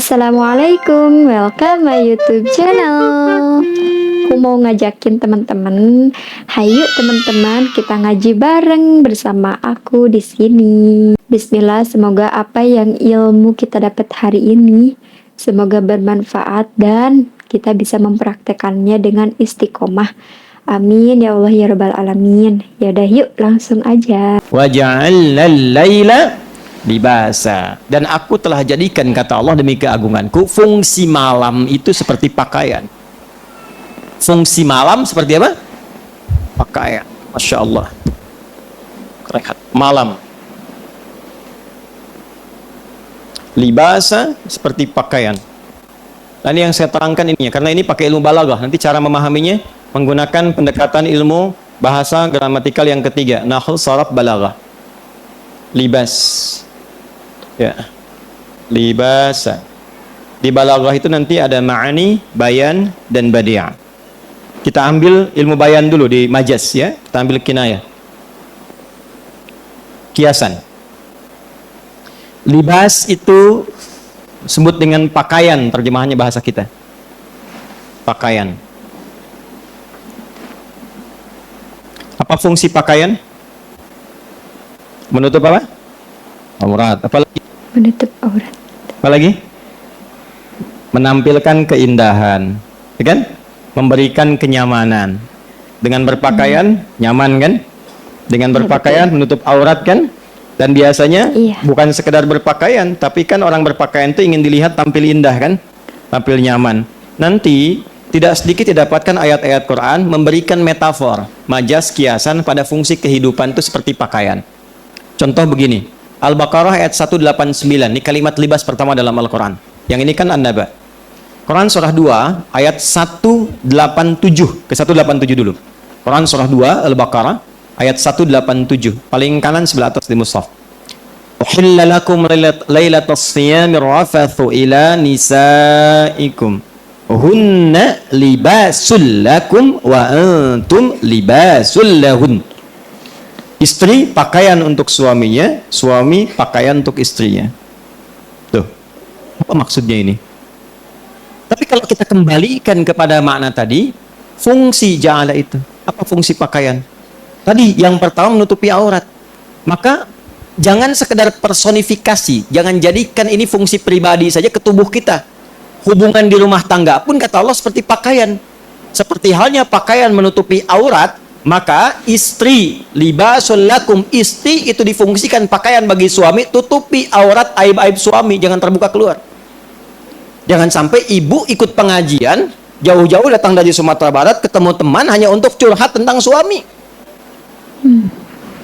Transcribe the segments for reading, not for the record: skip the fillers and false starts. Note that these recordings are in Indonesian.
Assalamualaikum, welcome my YouTube channel. Aku mau ngajakin teman-teman, hayu teman-teman kita ngaji bareng bersama aku di sini. Bismillah, semoga apa yang ilmu kita dapat hari ini semoga bermanfaat dan kita bisa mempraktekannya dengan istiqomah. Amin ya Allah ya Rabbal Alamin. Yaudah yuk langsung aja. Waja'alna al-laila libasa, dan aku telah jadikan, kata Allah demi keagunganku, fungsi malam itu seperti pakaian. Fungsi malam seperti apa? Pakaian. Masya Allah. Rehat malam. Libasa seperti pakaian. Dan yang saya terangkan ini, karena ini pakai ilmu balaghah. Nanti cara memahaminya menggunakan pendekatan ilmu bahasa gramatikal yang ketiga, nahwu, sharaf, balaghah. Libas. Ya, libasa. Di balaghah itu nanti ada ma'ani, bayan, dan badi'ah. Kita ambil ilmu bayan dulu di majaz ya. Kita ambil kinayah. Kiasan. Libas itu sebut dengan pakaian, terjemahannya bahasa kita. Pakaian. Apa fungsi pakaian? Menutup apa? Aurat. Apalagi? Menutup aurat. Apalagi? Menampilkan keindahan, ya kan? Memberikan kenyamanan. Dengan berpakaian nyaman kan? Dengan berpakaian menutup aurat kan? Dan biasanya bukan sekedar berpakaian, tapi kan orang berpakaian itu ingin dilihat tampil indah kan? Tampil nyaman. Nanti tidak sedikit didapatkan ayat-ayat Quran memberikan metafor, majas, kiasan pada fungsi kehidupan itu seperti pakaian. Contoh begini, Al-Baqarah ayat 189, ini kalimat libas pertama dalam Al-Quran. Yang ini kan An-Naba. Quran surah 2 ayat 187 ke 187 dulu. Quran surah 2 Al-Baqarah ayat 187, paling kanan sebelah atas di mushaf. Uhilla lakum lailatas siyamir rafathu ila nisaikum hunna libasul lakum wa antum libasul lahun. Istri pakaian untuk suaminya, suami pakaian untuk istrinya. Tuh, apa maksudnya ini? Tapi kalau kita kembalikan kepada makna tadi, fungsi ja'ala itu, apa fungsi pakaian? Tadi yang pertama menutupi aurat. Maka jangan sekedar personifikasi, jangan jadikan ini fungsi pribadi saja ke tubuh kita. Hubungan di rumah tangga pun kata Allah seperti pakaian. Seperti halnya pakaian menutupi aurat, maka istri, libasul lakum, istri itu difungsikan pakaian bagi suami, tutupi aurat aib-aib suami, jangan terbuka keluar. Jangan sampai ibu ikut pengajian, jauh-jauh datang dari Sumatera Barat, ketemu teman hanya untuk curhat tentang suami.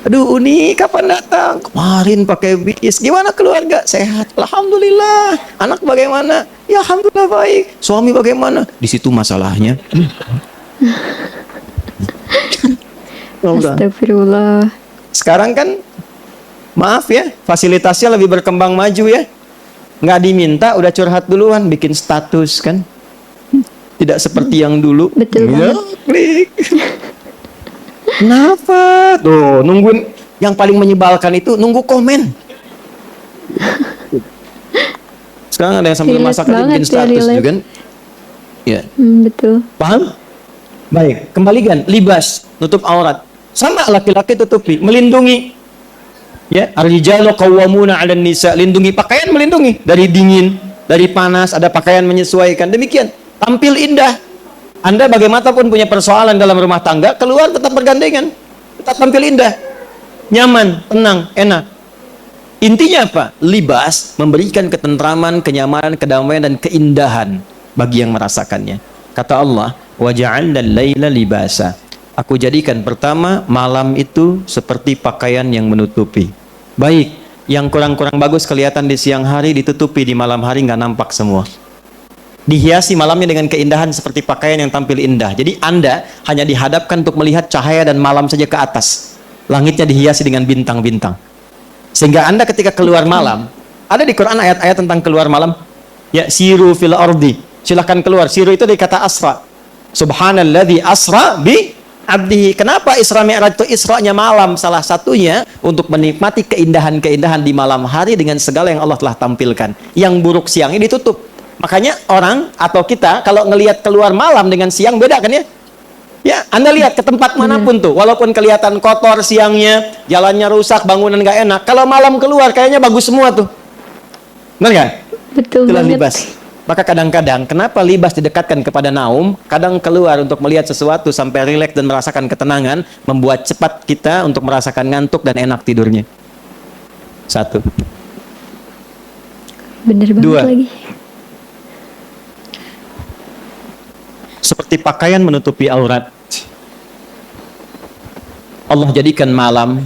Aduh, Uni kapan datang? Kemarin pakai bis. Gimana keluarga? Sehat, alhamdulillah. Anak bagaimana? Ya alhamdulillah baik. Suami bagaimana? Di situ masalahnya. Astagfirullah. Sekarang kan, maaf ya, fasilitasnya lebih berkembang maju ya. Nggak diminta, udah curhat duluan, bikin status kan. Tidak seperti yang dulu. Betul ya, banget. klik. Kenapa? Tuh, nungguin. Yang paling menyebalkan itu nunggu komen. Sekarang ada yang sambil masak aja bikin status juga kan. Ya. Betul. Paham? Baik, kembalikan libas, nutup aurat. Sama laki-laki tutupi, melindungi. Ya, ar-rijalu qawwamuna 'alan nisa, lindungi pakaian, melindungi dari dingin, dari panas, ada pakaian menyesuaikan. Demikian, tampil indah. Anda bagaimanapun punya persoalan dalam rumah tangga, keluar tetap bergandengan, tetap tampil indah, nyaman, tenang, enak. Intinya apa? Libas memberikan ketentraman, kenyamanan, kedamaian, dan keindahan bagi yang merasakannya. Kata Allah, waja'alna al-laila libasa. Aku jadikan pertama malam itu seperti pakaian yang menutupi. Baik, yang kurang-kurang bagus kelihatan di siang hari ditutupi, di malam hari nggak nampak semua. Dihiasi malamnya dengan keindahan seperti pakaian yang tampil indah. Jadi Anda hanya dihadapkan untuk melihat cahaya dan malam saja ke atas. Langitnya dihiasi dengan bintang-bintang. Sehingga Anda ketika keluar malam, ada di Quran ayat-ayat tentang keluar malam. Ya, siru fil ardi. Silahkan keluar. Siru itu dari kata asra. Subhanalladzi asra bi abdihi. Kenapa Isra Mi'raj itu Isra'nya malam? Salah satunya untuk menikmati keindahan-keindahan di malam hari dengan segala yang Allah telah tampilkan. Yang buruk siangnya ditutup. Makanya orang atau kita kalau ngelihat keluar malam dengan siang beda kan ya? Ya, Anda lihat ke tempat manapun tuh, walaupun kelihatan kotor siangnya, jalannya rusak, bangunan nggak enak. Kalau malam keluar kayaknya bagus semua tuh. Benar nggak? Betul Itulah banget. libas. Maka kadang-kadang kenapa libas didekatkan kepada naum, kadang keluar untuk melihat sesuatu sampai rileks dan merasakan ketenangan, membuat cepat kita untuk merasakan ngantuk dan enak tidurnya. Satu. Bener banget Dua. lagi. Seperti pakaian menutupi aurat. Allah jadikan malam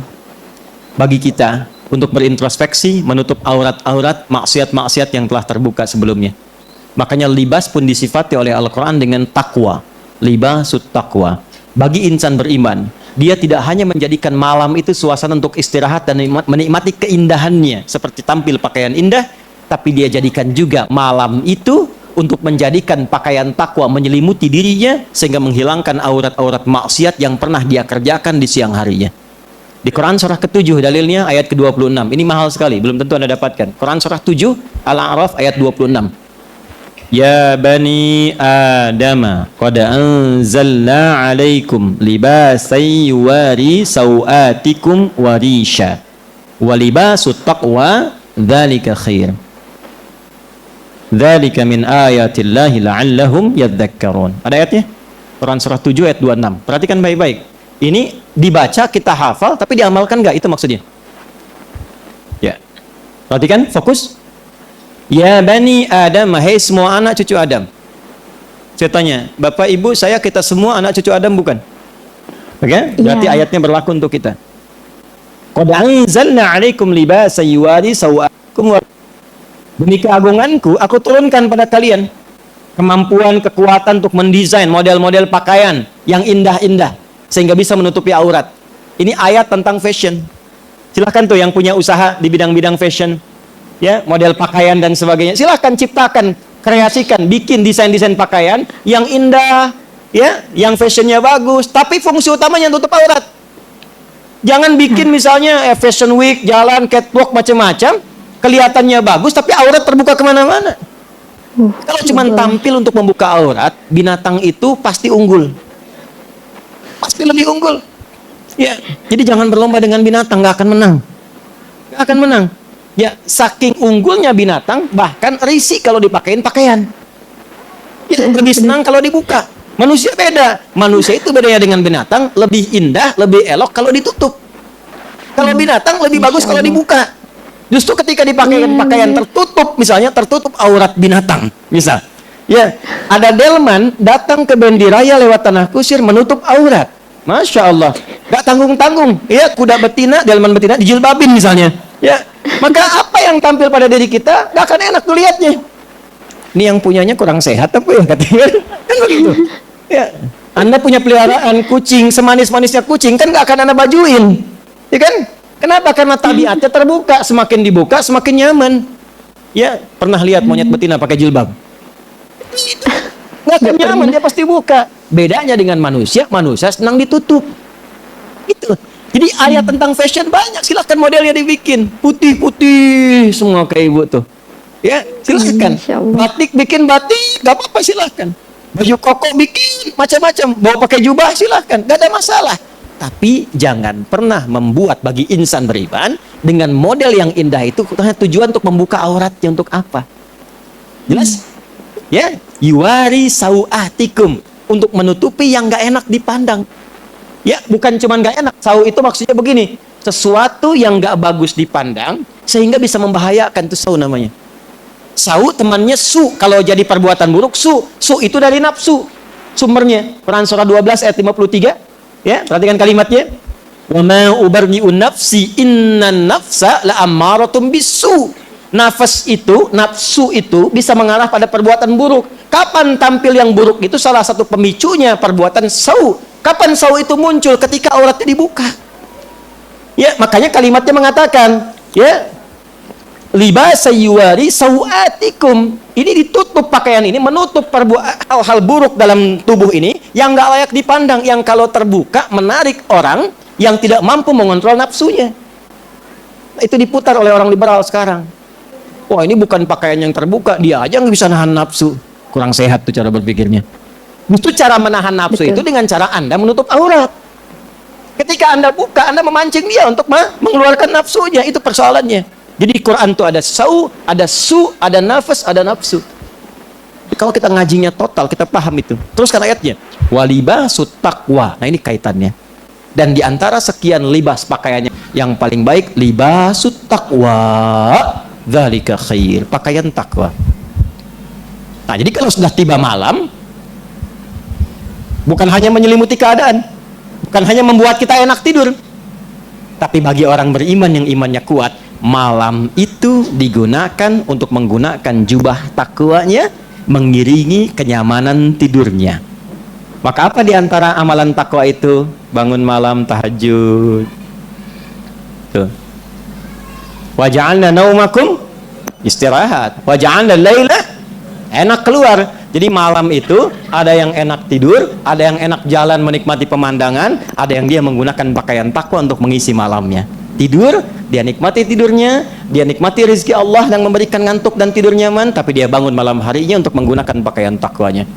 bagi kita untuk berintrospeksi, menutup aurat-aurat maksiat-maksiat yang telah terbuka sebelumnya. Makanya libas pun disifati oleh Al-Quran dengan takwa. Libasut takwa. Bagi insan beriman, dia tidak hanya menjadikan malam itu suasana untuk istirahat dan menikmati keindahannya, seperti tampil pakaian indah, tapi dia jadikan juga malam itu untuk menjadikan pakaian takwa menyelimuti dirinya sehingga menghilangkan aurat-aurat maksiat yang pernah dia kerjakan di siang harinya. Di Quran surah ke-7 dalilnya ayat ke-26. Ini mahal sekali, belum tentu Anda dapatkan. Quran surah 7 Al-A'raf ayat 26. Ya bani Adam, qad anzalna 'alaikum libasan yuwari sawatikum warisha. Wa libasut taqwa dzalika khair. Dzalika min ayatillahi la'allahum yadhakkarun. Ada ayatnya? Quran surah 7 ayat 26. Perhatikan baik-baik. Ini dibaca kita hafal tapi diamalkan enggak? Itu maksudnya. Ya. Perhatikan, fokus. Ya bani Adam, hai semua anak cucu Adam. Saya tanya, Bapak Ibu, saya kita semua anak cucu Adam bukan? Oke? Okay? Berarti ayatnya berlaku untuk kita. Qad anzalna 'alaikum libasan yuwari sawatikum. Demi keagunganku, aku turunkan pada kalian kemampuan, kekuatan untuk mendesain model-model pakaian yang indah-indah sehingga bisa menutupi aurat. Ini ayat tentang fashion. Silahkan tuh yang punya usaha di bidang-bidang fashion, ya, model pakaian dan sebagainya. Silahkan ciptakan, kreasikan, bikin desain-desain pakaian yang indah, ya, yang fashionnya bagus, tapi fungsi utamanya tutup aurat. Jangan bikin misalnya fashion week, jalan, catwalk, macam-macam, kelihatannya bagus, tapi aurat terbuka kemana-mana. Kalau cuma tampil untuk membuka aurat, binatang itu pasti unggul. Pasti lebih unggul. Ya, jadi jangan berlomba dengan binatang, nggak akan menang. Nggak akan menang. Ya, saking unggulnya binatang, bahkan risih kalau dipakein pakaian. Ya, lebih senang kalau dibuka. Manusia beda. Manusia itu bedanya dengan binatang, lebih indah, lebih elok kalau ditutup. Kalau binatang lebih bagus kalau dibuka. Justru ketika dipakaikan pakaian tertutup, misalnya tertutup aurat binatang, misal. Ya, ada delman datang ke bendi raya lewat tanah kusir menutup aurat. Masya Allah, gak tanggung-tanggung. Ya, kuda betina, delman betina dijilbabin misalnya. Ya, maka apa yang tampil pada diri kita gak akan enak dilihatnya. Ini yang punyanya kurang sehat apa ya katanya? Kan begitu. Ya, Anda punya peliharaan kucing, semanis-manisnya kucing kan gak akan Anda bajuin, ya kan? Kenapa? Karena tabiatnya terbuka, semakin dibuka semakin nyaman. Ya, pernah lihat monyet betina pakai jilbab? Nggak akan nyaman, dia pasti buka. Bedanya dengan manusia, manusia senang ditutup. Itu. Jadi ayat tentang fashion banyak, silahkan modelnya dibikin putih-putih semua kayak ibu tuh. Ya, silahkan. Batik bikin batik, gak apa-apa silahkan. Baju koko bikin macam-macam, bawa pakai jubah silahkan, gak ada masalah. Tapi jangan pernah membuat bagi insan beriman dengan model yang indah itu tujuan untuk membuka auratnya untuk apa? Jelas? Ya, yuwari sawatikum, untuk menutupi yang gak enak dipandang. Ya, bukan cuma gak enak. Saw itu maksudnya begini, sesuatu yang gak bagus dipandang sehingga bisa membahayakan, itu saw namanya. Saw temannya su, kalau jadi perbuatan buruk su itu dari nafsu. Sumbernya Quran surah 12 ayat 53. Ya, perhatikan kalimatnya. Wa ma ubarri'u nafsi innan nafsa la'ammaratun bisu. Nafsu itu bisa mengarah pada perbuatan buruk. Kapan tampil yang buruk itu salah satu pemicunya perbuatan saw. Kapan saw itu muncul? Ketika auratnya dibuka. Ya, makanya kalimatnya mengatakan, ya, libasa yuwari sawatikum. Ini ditutup pakaian ini, menutup hal-hal buruk dalam tubuh ini yang nggak layak dipandang, yang kalau terbuka menarik orang yang tidak mampu mengontrol nafsunya. Itu diputar oleh orang liberal sekarang. Wah, ini bukan pakaian yang terbuka, dia aja nggak bisa nahan nafsu. Kurang sehat tuh cara berpikirnya. Justru cara menahan nafsu Betul. itu dengan cara Anda menutup aurat. Ketika Anda buka, Anda memancing dia untuk mengeluarkan nafsunya. Itu persoalannya. Jadi di Quran tuh ada ada nafas, ada nafsu. Kalau kita ngajinya total, kita paham itu. Teruskan ayatnya. Walibasut taqwa. Nah, ini kaitannya. Dan di antara sekian libas pakaiannya yang paling baik, libasut taqwa. Dzalika khair. Pakaian takwa. Nah, jadi kalau sudah tiba malam, bukan hanya menyelimuti keadaan, bukan hanya membuat kita enak tidur, tapi bagi orang beriman yang imannya kuat, malam itu digunakan untuk menggunakan jubah takwanya, mengiringi kenyamanan tidurnya. Maka apa di antara amalan takwa itu? Bangun malam tahajud. Tuh. Wa ja'alna naumakum istirahat. Wa ja'alna laila enak keluar. Jadi malam itu ada yang enak tidur, ada yang enak jalan menikmati pemandangan, ada yang dia menggunakan pakaian takwa untuk mengisi malamnya. Tidur, dia nikmati tidurnya, dia nikmati rezeki Allah yang memberikan ngantuk dan tidur nyaman, tapi dia bangun malam harinya untuk menggunakan pakaian takwanya.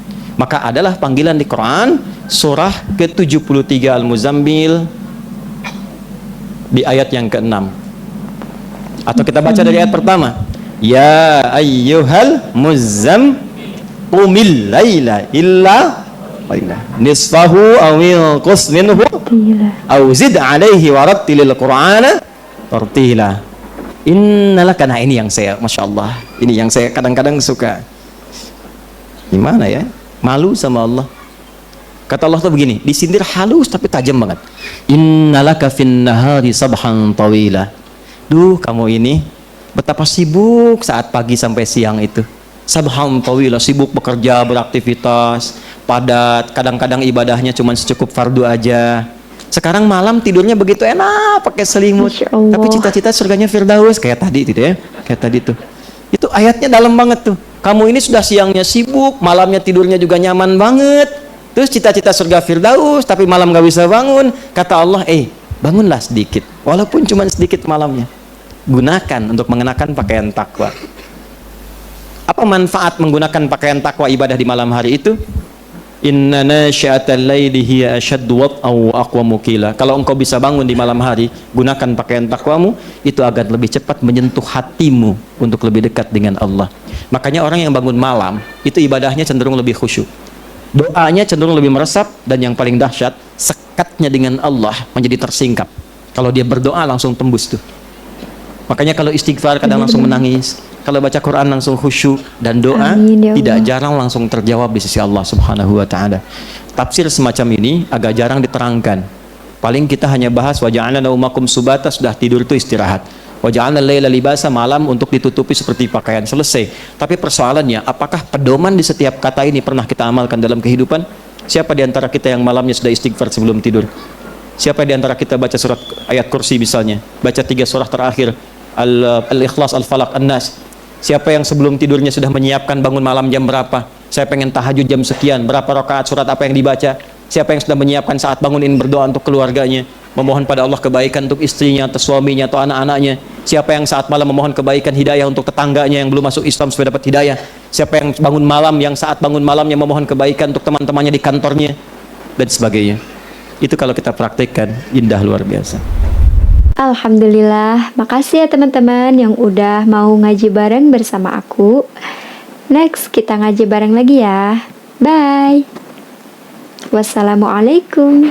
Maka adalah panggilan di Quran surah ke-73 Al-Muzammil di ayat yang ke-6. Atau kita baca dari ayat pertama. Ya ayyuhal muzzam qumil laila illa nisfahu aw inqus minhu aw zid alaihi warattilil qur'ana tartila. Innalaka, nah ini yang saya, Masya Allah, ini yang saya kadang-kadang suka. Gimana ya? Malu sama Allah. Kata Allah tuh begini, disindir halus tapi tajam banget. Innalaka fin nahari sabhan tawila. Duh, kamu ini betapa sibuk saat pagi sampai siang itu. Sabhan tawila, sibuk bekerja, beraktivitas, padat, kadang-kadang ibadahnya cuma secukup fardu aja. Sekarang malam tidurnya begitu enak, pakai selimut. Tapi cita-cita surganya Firdaus, kayak tadi gitu ya. Kayak tadi tuh. Itu ayatnya dalam banget tuh. Kamu ini sudah siangnya sibuk, malamnya tidurnya juga nyaman banget. Terus cita-cita surga Firdaus, tapi malam gak bisa bangun. Kata Allah, bangunlah sedikit. Walaupun cuma sedikit malamnya. Gunakan untuk mengenakan pakaian takwa. Apa manfaat menggunakan pakaian takwa ibadah di malam hari itu? Inna nasyi'atal laili hiya ashaddu wat'an wa aqwamu qila. Kalau engkau bisa bangun di malam hari, gunakan pakaian takwamu, itu akan lebih cepat menyentuh hatimu untuk lebih dekat dengan Allah. Makanya orang yang bangun malam, itu ibadahnya cenderung lebih khusyuk. Doanya cenderung lebih meresap, dan yang paling dahsyat, sekatnya dengan Allah menjadi tersingkap. Kalau dia berdoa langsung tembus tuh. Makanya kalau istighfar kadang langsung menangis, kalau baca Quran langsung khusyuk, dan doa tidak jarang langsung terjawab di sisi Allah Subhanahu wa taala. Tafsir semacam ini agak jarang diterangkan. Paling kita hanya bahas wa ja'alna naumakum subata, sudah tidur itu istirahat. Wa ja'alna laila libasa, malam untuk ditutupi seperti pakaian, selesai. Tapi persoalannya, apakah pedoman di setiap kata ini pernah kita amalkan dalam kehidupan? Siapa di antara kita yang malamnya sudah istighfar sebelum tidur? Siapa di antara kita baca surat ayat kursi misalnya, baca 3 surah terakhir, Al-Ikhlas, Al-Falaq, An-Nas? Siapa yang sebelum tidurnya sudah menyiapkan bangun malam jam berapa? Saya pengen tahajud jam sekian, berapa rakaat, surat apa yang dibaca? Siapa yang sudah menyiapkan saat bangun ini berdoa untuk keluarganya, memohon pada Allah kebaikan untuk istrinya atau suaminya atau anak-anaknya? Siapa yang saat malam memohon kebaikan hidayah untuk tetangganya yang belum masuk Islam supaya dapat hidayah? Siapa yang bangun malam, yang saat bangun malamnya memohon kebaikan untuk teman-temannya di kantornya, dan sebagainya? Itu kalau kita praktekkan, indah luar biasa. Alhamdulillah, makasih ya teman-teman yang udah mau ngaji bareng bersama aku. Next, kita ngaji bareng lagi ya. Bye. Wassalamualaikum.